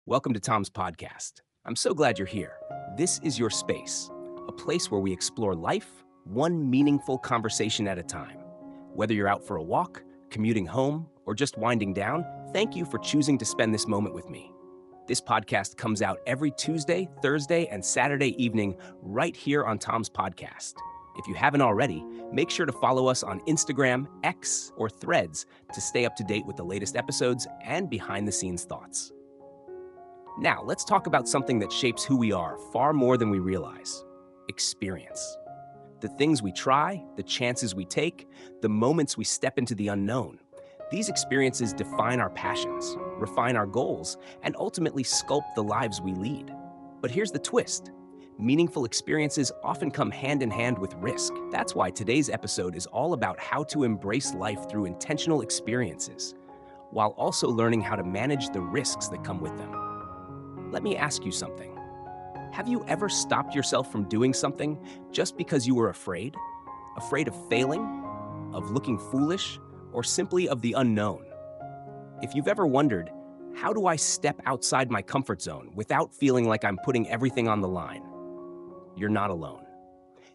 Welcome to Tom's podcast. I'm so glad you're here. This is your space, a place where we explore life, one meaningful conversation at a time. Whether you're out for a walk, commuting home, or just winding down, thank you for choosing to spend this moment with me. This podcast comes out every Tuesday, Thursday, and Saturday evening right here on Tom's podcast. If you haven't already, make sure to follow us on Instagram, X, or Threads to stay up to date with the latest episodes and behind-the-scenes thoughts. Now, let's talk about something that shapes who we are far more than we realize: experience. The things we try, the chances we take, the moments we step into the unknown. These experiences define our passions, refine our goals, and ultimately sculpt the lives we lead. But here's the twist. Meaningful experiences often come hand in hand with risk. That's why today's episode is all about how to embrace life through intentional experiences, while also learning how to manage the risks that come with them. Let me ask you something. Have you ever stopped yourself from doing something just because you were afraid? Afraid of failing, of looking foolish, or simply of the unknown? If you've ever wondered, how do I step outside my comfort zone without feeling like I'm putting everything on the line? You're not alone.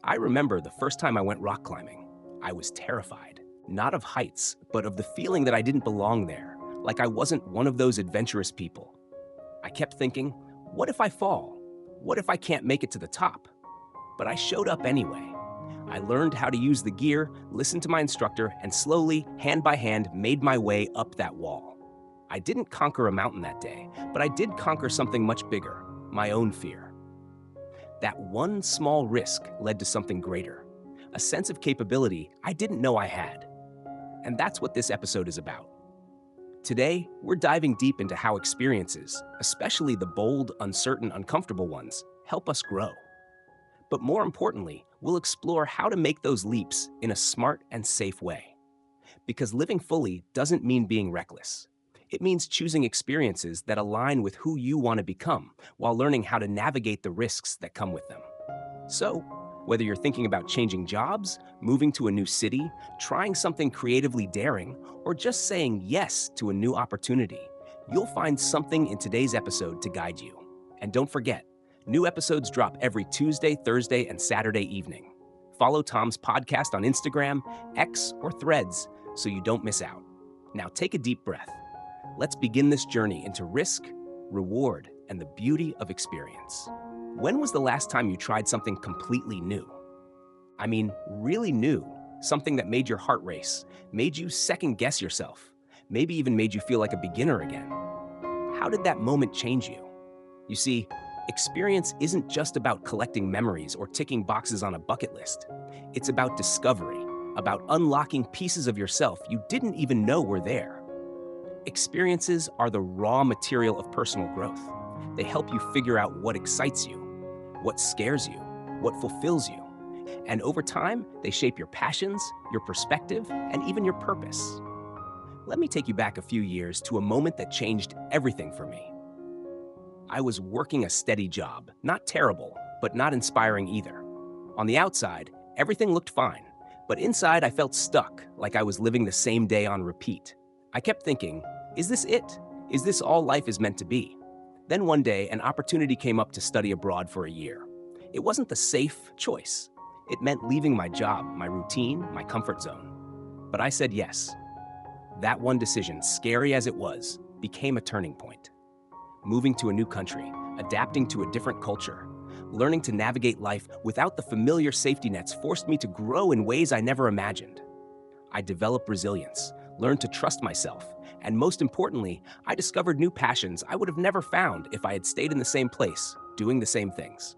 I remember the first time I went rock climbing. I was terrified, not of heights, but of the feeling that I didn't belong there, like I wasn't one of those adventurous people. I kept thinking, what if I fall? What if I can't make it to the top? But I showed up anyway. I learned how to use the gear, listened to my instructor, and slowly, hand by hand, made my way up that wall. I didn't conquer a mountain that day, but I did conquer something much bigger: my own fear. That one small risk led to something greater, a sense of capability I didn't know I had. And that's what this episode is about. Today, we're diving deep into how experiences, especially the bold, uncertain, uncomfortable ones, help us grow. But more importantly, we'll explore how to make those leaps in a smart and safe way. Because living fully doesn't mean being reckless. It means choosing experiences that align with who you want to become, while learning how to navigate the risks that come with them. So, whether you're thinking about changing jobs, moving to a new city, trying something creatively daring, or just saying yes to a new opportunity, you'll find something in today's episode to guide you. And don't forget, new episodes drop every Tuesday, Thursday, and Saturday evening. Follow Tom's podcast on Instagram, X, or Threads so you don't miss out. Now take a deep breath. Let's begin this journey into risk, reward, and the beauty of experience. When was the last time you tried something completely new? I mean, really new, something that made your heart race, made you second guess yourself, maybe even made you feel like a beginner again. How did that moment change you? You see, experience isn't just about collecting memories or ticking boxes on a bucket list. It's about discovery, about unlocking pieces of yourself you didn't even know were there. Experiences are the raw material of personal growth. They help you figure out what excites you, what scares you, what fulfills you. And over time, they shape your passions, your perspective, and even your purpose. Let me take you back a few years to a moment that changed everything for me. I was working a steady job, not terrible, but not inspiring either. On the outside, everything looked fine, but inside I felt stuck, like I was living the same day on repeat. I kept thinking, is this it? Is this all life is meant to be? Then one day, an opportunity came up to study abroad for a year. It wasn't the safe choice. It meant leaving my job, my routine, my comfort zone. But I said yes. That one decision, scary as it was, became a turning point. Moving to a new country, adapting to a different culture, learning to navigate life without the familiar safety nets forced me to grow in ways I never imagined. I developed resilience, learned to trust myself, and most importantly, I discovered new passions I would have never found if I had stayed in the same place, doing the same things.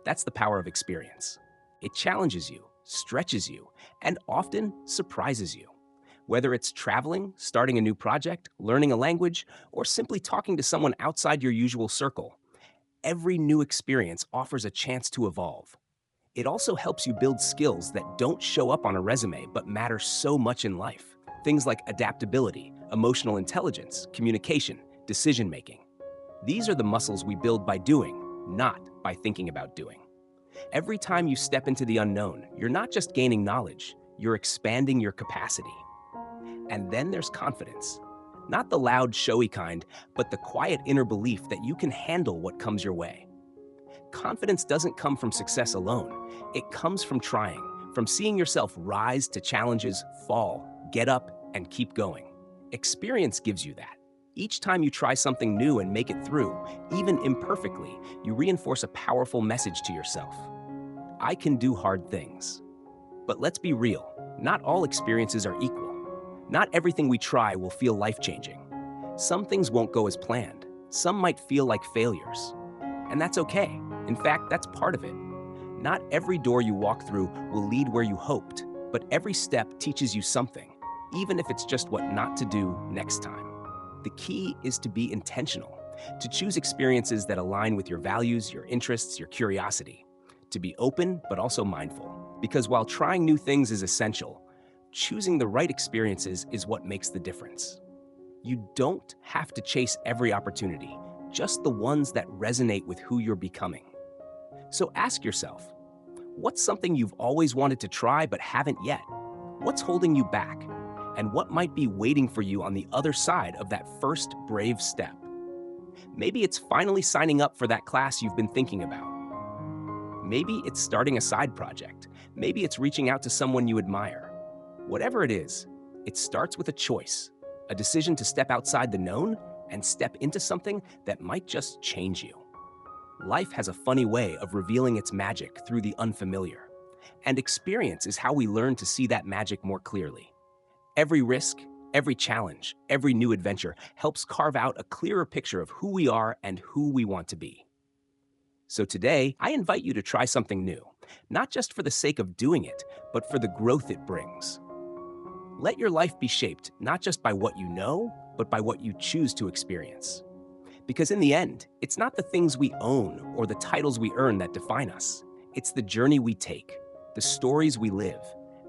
That's the power of experience. It challenges you, stretches you, and often surprises you. Whether it's traveling, starting a new project, learning a language, or simply talking to someone outside your usual circle, every new experience offers a chance to evolve. It also helps you build skills that don't show up on a resume but matter so much in life. Things like adaptability, emotional intelligence, communication, decision-making. These are the muscles we build by doing, not by thinking about doing. Every time you step into the unknown, you're not just gaining knowledge, you're expanding your capacity. And then there's confidence. Not the loud, showy kind, but the quiet inner belief that you can handle what comes your way. Confidence doesn't come from success alone. It comes from trying, from seeing yourself rise to challenges, fall, get up, and keep going. Experience gives you that. Each time you try something new and make it through, even imperfectly, you reinforce a powerful message to yourself. I can do hard things. But let's be real, not all experiences are equal. Not everything we try will feel life-changing. Some things won't go as planned. Some might feel like failures. And that's okay. In fact, that's part of it. Not every door you walk through will lead where you hoped, but every step teaches you something, even if it's just what not to do next time. The key is to be intentional, to choose experiences that align with your values, your interests, your curiosity, to be open but also mindful. Because while trying new things is essential, choosing the right experiences is what makes the difference. You don't have to chase every opportunity, just the ones that resonate with who you're becoming. So ask yourself, what's something you've always wanted to try but haven't yet? What's holding you back? And what might be waiting for you on the other side of that first brave step? Maybe it's finally signing up for that class you've been thinking about. Maybe it's starting a side project. Maybe it's reaching out to someone you admire. Whatever it is, it starts with a choice, a decision to step outside the known and step into something that might just change you. Life has a funny way of revealing its magic through the unfamiliar, and experience is how we learn to see that magic more clearly. Every risk, every challenge, every new adventure helps carve out a clearer picture of who we are and who we want to be. So today, I invite you to try something new, not just for the sake of doing it, but for the growth it brings. Let your life be shaped not just by what you know, but by what you choose to experience. Because in the end, it's not the things we own or the titles we earn that define us. It's the journey we take, the stories we live,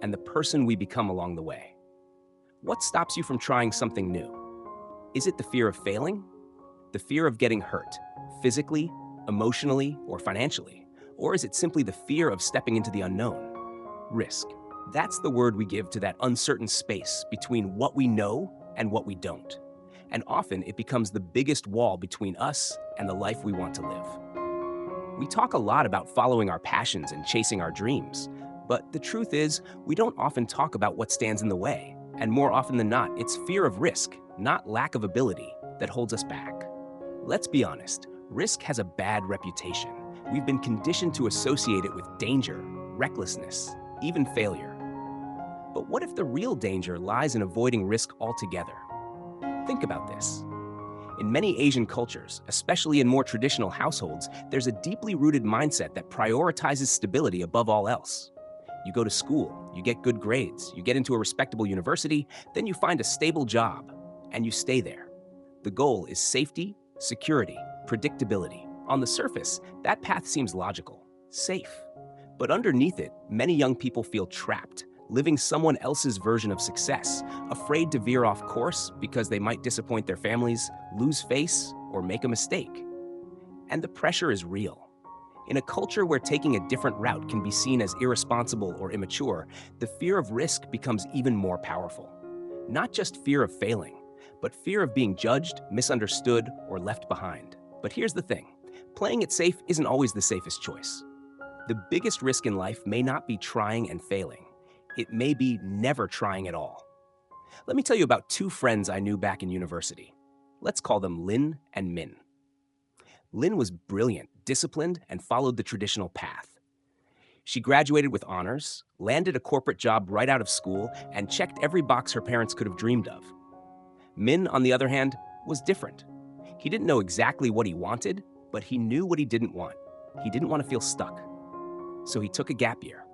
and the person we become along the way. What stops you from trying something new? Is it the fear of failing? The fear of getting hurt, physically, emotionally, or financially? Or is it simply the fear of stepping into the unknown? Risk. That's the word we give to that uncertain space between what we know and what we don't. And often it becomes the biggest wall between us and the life we want to live. We talk a lot about following our passions and chasing our dreams, but the truth is, we don't often talk about what stands in the way. And more often than not, it's fear of risk, not lack of ability, that holds us back. Let's be honest, risk has a bad reputation. We've been conditioned to associate it with danger, recklessness, even failure. But what if the real danger lies in avoiding risk altogether? Think about this. In many Asian cultures, especially in more traditional households, there's a deeply rooted mindset that prioritizes stability above all else. You go to school, you get good grades, you get into a respectable university, then you find a stable job, and you stay there. The goal is safety, security, predictability. On the surface, that path seems logical, safe. But underneath it, many young people feel trapped, living someone else's version of success, afraid to veer off course because they might disappoint their families, lose face, or make a mistake. And the pressure is real. In a culture where taking a different route can be seen as irresponsible or immature, the fear of risk becomes even more powerful. Not just fear of failing, but fear of being judged, misunderstood, or left behind. But here's the thing, playing it safe isn't always the safest choice. The biggest risk in life may not be trying and failing. It may be never trying at all. Let me tell you about two friends I knew back in university. Let's call them Lynn and Min. Lynn was brilliant, disciplined, and followed the traditional path. She graduated with honors, landed a corporate job right out of school, and checked every box her parents could have dreamed of. Min, on the other hand, was different. He didn't know exactly what he wanted, but he knew what he didn't want. He didn't want to feel stuck. So he took a gap year.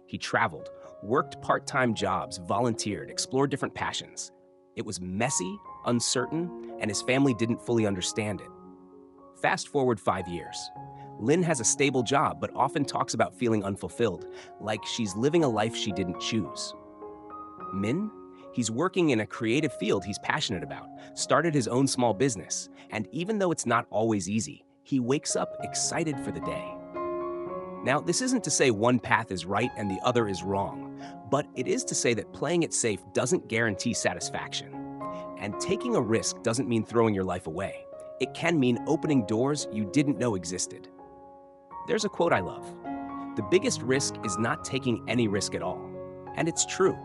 He traveled, worked part-time jobs, volunteered, explored different passions. It was messy, uncertain, and his family didn't fully understand it. Fast forward 5 years. Lynn has a stable job, but often talks about feeling unfulfilled, like she's living a life she didn't choose. Min? He's working in a creative field he's passionate about, started his own small business, and even though it's not always easy, he wakes up excited for the day. Now, this isn't to say one path is right and the other is wrong, but it is to say that playing it safe doesn't guarantee satisfaction. And taking a risk doesn't mean throwing your life away. It can mean opening doors you didn't know existed. There's a quote I love. The biggest risk is not taking any risk at all. And it's true.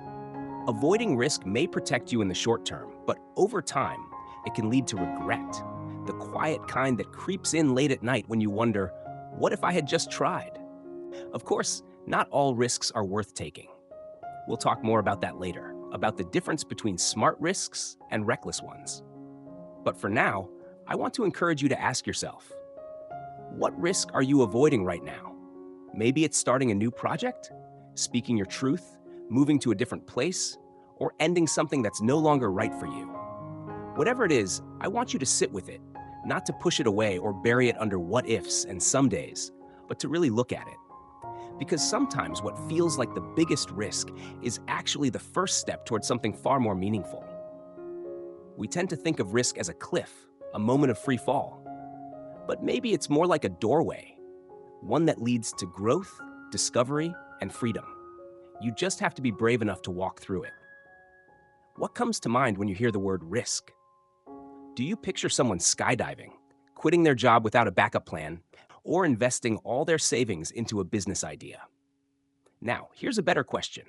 Avoiding risk may protect you in the short term, but over time, it can lead to regret. The quiet kind that creeps in late at night when you wonder, what if I had just tried? Of course, not all risks are worth taking. We'll talk more about that later, about the difference between smart risks and reckless ones. But for now, I want to encourage you to ask yourself, what risk are you avoiding right now? Maybe it's starting a new project, speaking your truth, moving to a different place, or ending something that's no longer right for you. Whatever it is, I want you to sit with it, not to push it away or bury it under what ifs and some days, but to really look at it. Because sometimes what feels like the biggest risk is actually the first step towards something far more meaningful. We tend to think of risk as a cliff, a moment of free fall. But maybe it's more like a doorway, one that leads to growth, discovery, and freedom. You just have to be brave enough to walk through it. What comes to mind when you hear the word risk? Do you picture someone skydiving, quitting their job without a backup plan, or investing all their savings into a business idea? Now, here's a better question.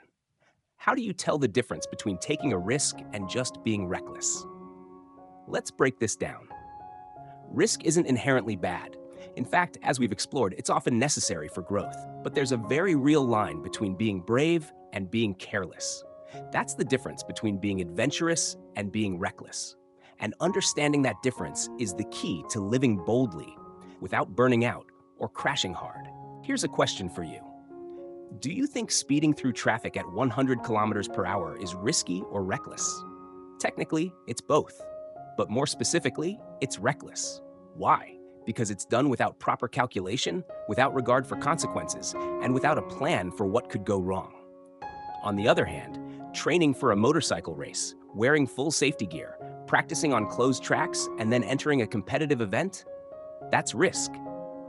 How do you tell the difference between taking a risk and just being reckless? Let's break this down. Risk isn't inherently bad. In fact, as we've explored, it's often necessary for growth. But there's a very real line between being brave and being careless. That's the difference between being adventurous and being reckless. And understanding that difference is the key to living boldly, without burning out or crashing hard. Here's a question for you. Do you think speeding through traffic at 100 kilometers per hour is risky or reckless? Technically, it's both. But more specifically, it's reckless. Why? Because it's done without proper calculation, without regard for consequences, and without a plan for what could go wrong. On the other hand, training for a motorcycle race, wearing full safety gear, practicing on closed tracks, and then entering a competitive event, that's risk,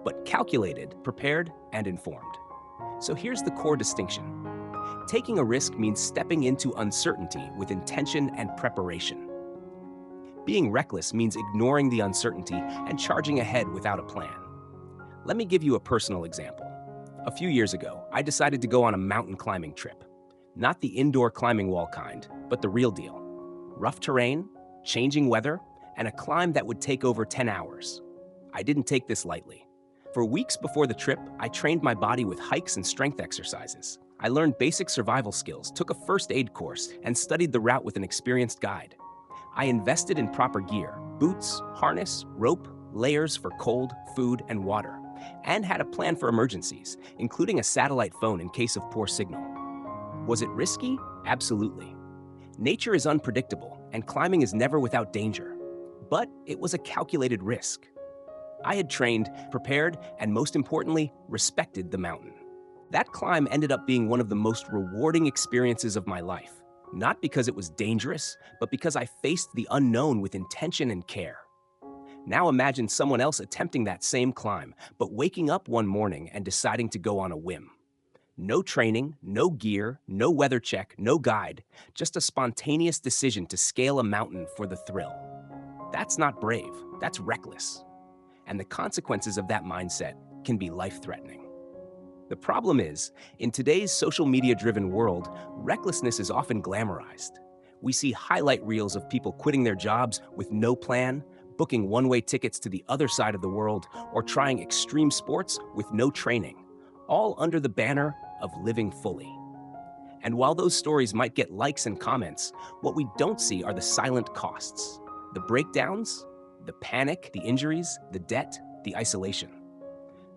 but calculated, prepared, and informed. So here's the core distinction. Taking a risk means stepping into uncertainty with intention and preparation. Being reckless means ignoring the uncertainty and charging ahead without a plan. Let me give you a personal example. A few years ago, I decided to go on a mountain climbing trip. Not the indoor climbing wall kind, but the real deal. Rough terrain, changing weather, and a climb that would take over 10 hours. I didn't take this lightly. For weeks before the trip, I trained my body with hikes and strength exercises. I learned basic survival skills, took a first aid course, and studied the route with an experienced guide. I invested in proper gear, boots, harness, rope, layers for cold, food, and water, and had a plan for emergencies, including a satellite phone in case of poor signal. Was it risky? Absolutely. Nature is unpredictable, and climbing is never without danger. But it was a calculated risk. I had trained, prepared, and most importantly, respected the mountain. That climb ended up being one of the most rewarding experiences of my life. Not because it was dangerous, but because I faced the unknown with intention and care. Now imagine someone else attempting that same climb, but waking up one morning and deciding to go on a whim. No training, no gear, no weather check, no guide, just a spontaneous decision to scale a mountain for the thrill. That's not brave, that's reckless. And the consequences of that mindset can be life-threatening. The problem is, in today's social media-driven world, recklessness is often glamorized. We see highlight reels of people quitting their jobs with no plan, booking one-way tickets to the other side of the world, or trying extreme sports with no training, all under the banner of living fully. And while those stories might get likes and comments, what we don't see are the silent costs, the breakdowns, the panic, the injuries, the debt, the isolation.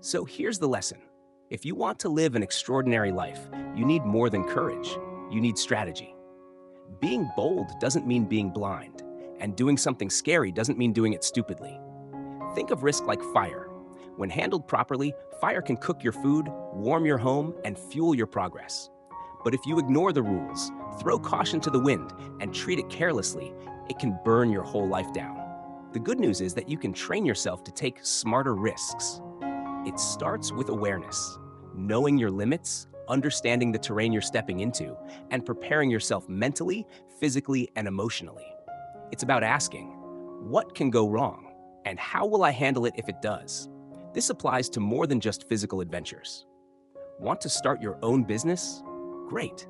So here's the lesson. If you want to live an extraordinary life, you need more than courage. You need strategy. Being bold doesn't mean being blind, and doing something scary doesn't mean doing it stupidly. Think of risk like fire. When handled properly, fire can cook your food, warm your home, and fuel your progress. But if you ignore the rules, throw caution to the wind, and treat it carelessly, it can burn your whole life down. The good news is that you can train yourself to take smarter risks. It starts with awareness, knowing your limits, understanding the terrain you're stepping into, and preparing yourself mentally, physically, and emotionally. It's about asking, what can go wrong? And how will I handle it if it does? This applies to more than just physical adventures. Want to start your own business? Great.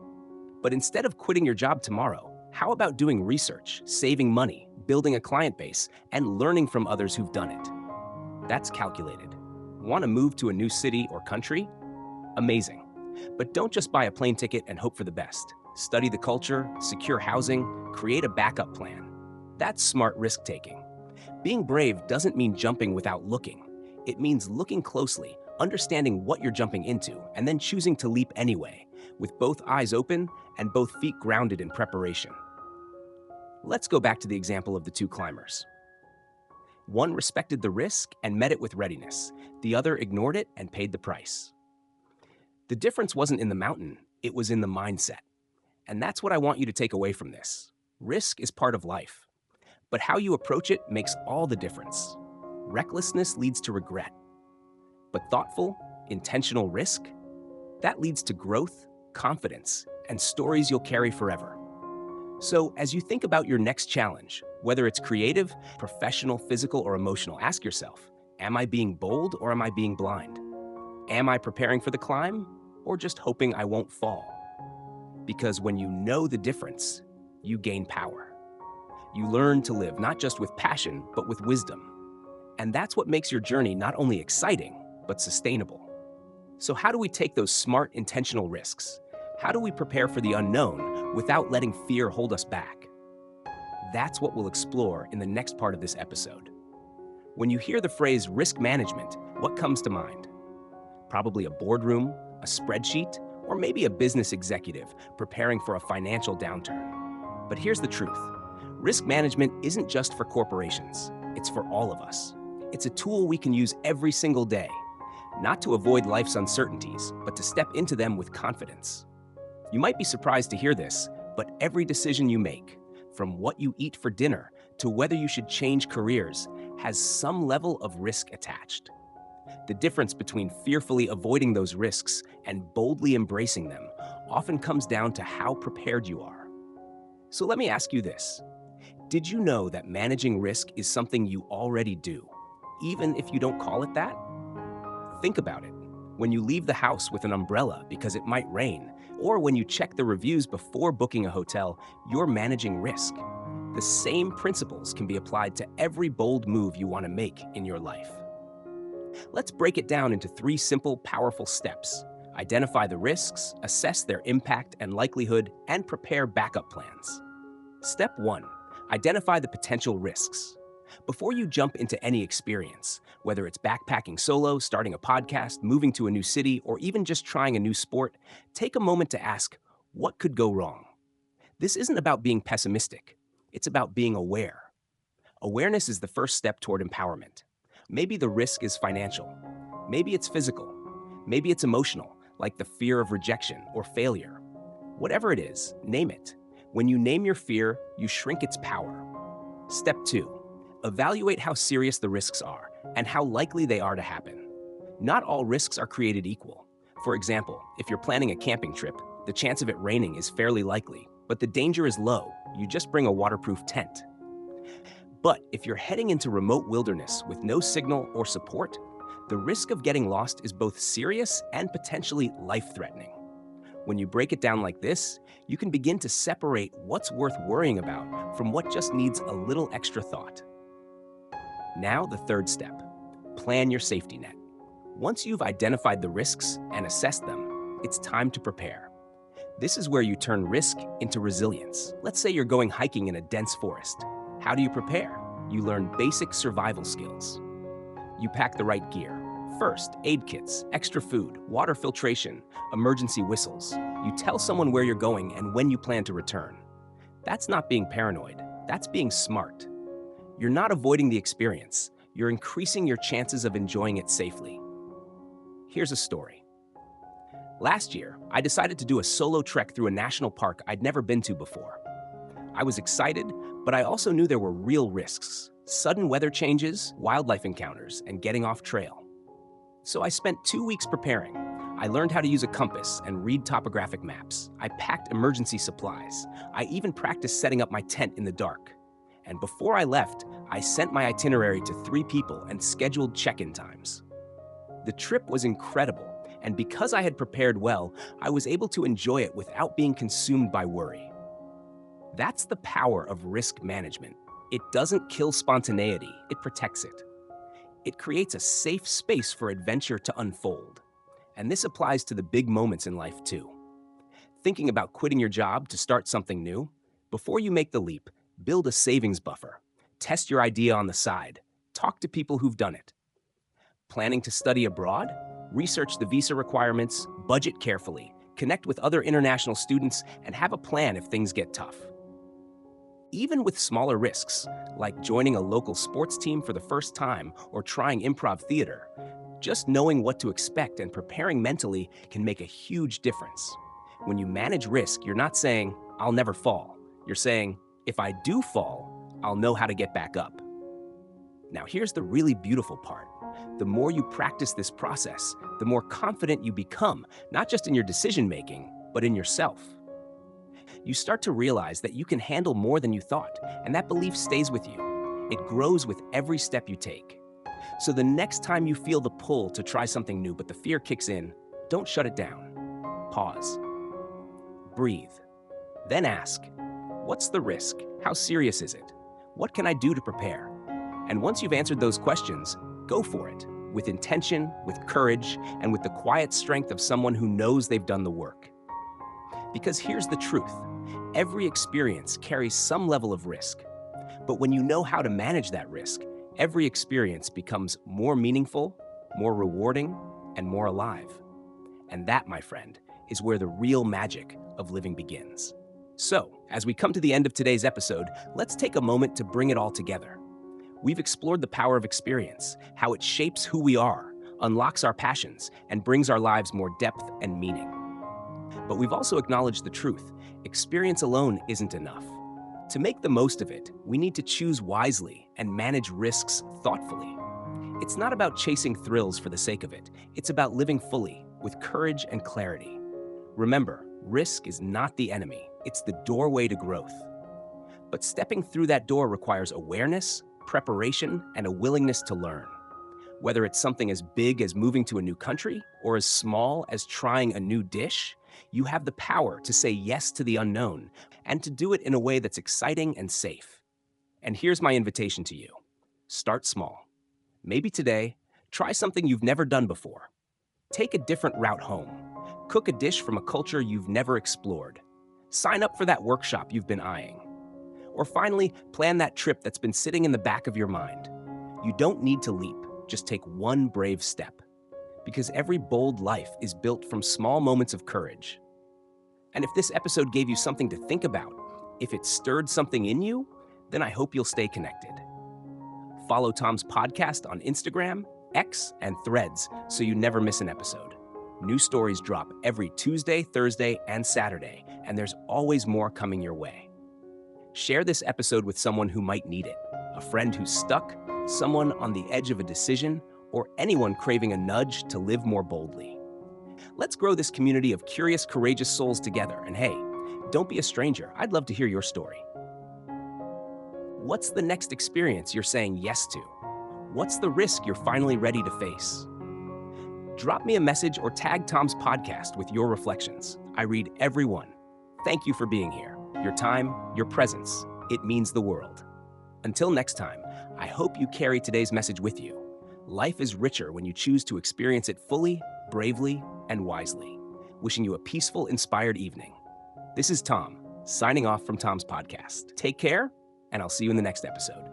But instead of quitting your job tomorrow, how about doing research, saving money, building a client base, and learning from others who've done it? That's calculated. Want to move to a new city or country? Amazing. But don't just buy a plane ticket and hope for the best. Study the culture, secure housing, create a backup plan. That's smart risk-taking. Being brave doesn't mean jumping without looking. It means looking closely, understanding what you're jumping into, and then choosing to leap anyway, with both eyes open and both feet grounded in preparation. Let's go back to the example of the two climbers. One respected the risk and met it with readiness. The other ignored it and paid the price. The difference wasn't in the mountain, it was in the mindset. And that's what I want you to take away from this. Risk is part of life, but how you approach it makes all the difference. Recklessness leads to regret, but thoughtful, intentional risk, that leads to growth, confidence, and stories you'll carry forever. So as you think about your next challenge, whether it's creative, professional, physical, or emotional, ask yourself, am I being bold or am I being blind? Am I preparing for the climb or just hoping I won't fall? Because when you know the difference, you gain power. You learn to live not just with passion, but with wisdom. And that's what makes your journey not only exciting, but sustainable. So how do we take those smart, intentional risks? How do we prepare for the unknown without letting fear hold us back? That's what we'll explore in the next part of this episode. When you hear the phrase risk management, what comes to mind? Probably a boardroom, a spreadsheet, or maybe a business executive preparing for a financial downturn. But here's the truth. Risk management isn't just for corporations. It's for all of us. It's a tool we can use every single day, not to avoid life's uncertainties, but to step into them with confidence. You might be surprised to hear this, but every decision you make, from what you eat for dinner to whether you should change careers, has some level of risk attached. The difference between fearfully avoiding those risks and boldly embracing them often comes down to how prepared you are. So let me ask you this. Did you know that managing risk is something you already do, even if you don't call it that? Think about it. When you leave the house with an umbrella because it might rain, or when you check the reviews before booking a hotel, you're managing risk. The same principles can be applied to every bold move you want to make in your life. Let's break it down into 3 simple, powerful steps. Identify the risks, assess their impact and likelihood, and prepare backup plans. Step 1. Identify the potential risks. Before you jump into any experience, whether it's backpacking solo, starting a podcast, moving to a new city, or even just trying a new sport, take a moment to ask, what could go wrong? This isn't about being pessimistic. It's about being aware. Awareness is the first step toward empowerment. Maybe the risk is financial. Maybe it's physical. Maybe it's emotional, like the fear of rejection or failure. Whatever it is, name it. When you name your fear, you shrink its power. Step 2. Evaluate how serious the risks are and how likely they are to happen. Not all risks are created equal. For example, if you're planning a camping trip, the chance of it raining is fairly likely, but the danger is low. You just bring a waterproof tent. But if you're heading into remote wilderness with no signal or support, the risk of getting lost is both serious and potentially life-threatening. When you break it down like this, you can begin to separate what's worth worrying about from what just needs a little extra thought. Now, the third step. Plan your safety net. Once you've identified the risks and assessed them, it's time to prepare. This is where you turn risk into resilience. Let's say you're going hiking in a dense forest. How do you prepare? You learn basic survival skills. You pack the right gear. First, aid kits, extra food, water filtration, emergency whistles. You tell someone where you're going and when you plan to return. That's not being paranoid. That's being smart. You're not avoiding the experience. You're increasing your chances of enjoying it safely. Here's a story. Last year, I decided to do a solo trek through a national park I'd never been to before. I was excited, but I also knew there were real risks: sudden weather changes, wildlife encounters, and getting off trail. So I spent 2 weeks preparing. I learned how to use a compass and read topographic maps. I packed emergency supplies. I even practiced setting up my tent in the dark. And before I left, I sent my itinerary to 3 people and scheduled check-in times. The trip was incredible, and because I had prepared well, I was able to enjoy it without being consumed by worry. That's the power of risk management. It doesn't kill spontaneity, it protects it. It creates a safe space for adventure to unfold. And this applies to the big moments in life too. Thinking about quitting your job to start something new? Before you make the leap, build a savings buffer. Test your idea on the side. Talk to people who've done it. Planning to study abroad? Research the visa requirements, budget carefully, connect with other international students, and have a plan if things get tough. Even with smaller risks, like joining a local sports team for the first time or trying improv theater, just knowing what to expect and preparing mentally can make a huge difference. When you manage risk, you're not saying, "I'll never fall." You're saying, "If I do fall, I'll know how to get back up." Now, here's the really beautiful part. The more you practice this process, the more confident you become, not just in your decision-making, but in yourself. You start to realize that you can handle more than you thought, and that belief stays with you. It grows with every step you take. So the next time you feel the pull to try something new, but the fear kicks in, don't shut it down. Pause. Breathe. Then ask, what's the risk? How serious is it? What can I do to prepare? And once you've answered those questions, go for it, with intention, with courage, and with the quiet strength of someone who knows they've done the work. Because here's the truth. Every experience carries some level of risk. But when you know how to manage that risk, every experience becomes more meaningful, more rewarding, and more alive. And that, my friend, is where the real magic of living begins. So, as we come to the end of today's episode, let's take a moment to bring it all together. We've explored the power of experience, how it shapes who we are, unlocks our passions, and brings our lives more depth and meaning. But we've also acknowledged the truth. Experience alone isn't enough. To make the most of it, we need to choose wisely and manage risks thoughtfully. It's not about chasing thrills for the sake of it. It's about living fully, with courage and clarity. Remember, risk is not the enemy. It's the doorway to growth. But stepping through that door requires awareness, preparation, and a willingness to learn. Whether it's something as big as moving to a new country or as small as trying a new dish, you have the power to say yes to the unknown and to do it in a way that's exciting and safe. And here's my invitation to you. Start small. Maybe today, try something you've never done before. Take a different route home. Cook a dish from a culture you've never explored. Sign up for that workshop you've been eyeing. Or finally, plan that trip that's been sitting in the back of your mind. You don't need to leap, just take one brave step. Because every bold life is built from small moments of courage. And if this episode gave you something to think about, if it stirred something in you, then I hope you'll stay connected. Follow Tom's podcast on Instagram, X, and Threads so you never miss an episode. New stories drop every Tuesday, Thursday, and Saturday, and there's always more coming your way. Share this episode with someone who might need it, a friend who's stuck, someone on the edge of a decision, or anyone craving a nudge to live more boldly. Let's grow this community of curious, courageous souls together. And hey, don't be a stranger. I'd love to hear your story. What's the next experience you're saying yes to? What's the risk you're finally ready to face? Drop me a message or tag Tom's podcast with your reflections. I read every one. Thank you for being here. Your time, your presence, it means the world. Until next time, I hope you carry today's message with you. Life is richer when you choose to experience it fully, bravely, and wisely. Wishing you a peaceful, inspired evening. This is Tom, signing off from Tom's podcast. Take care, and I'll see you in the next episode.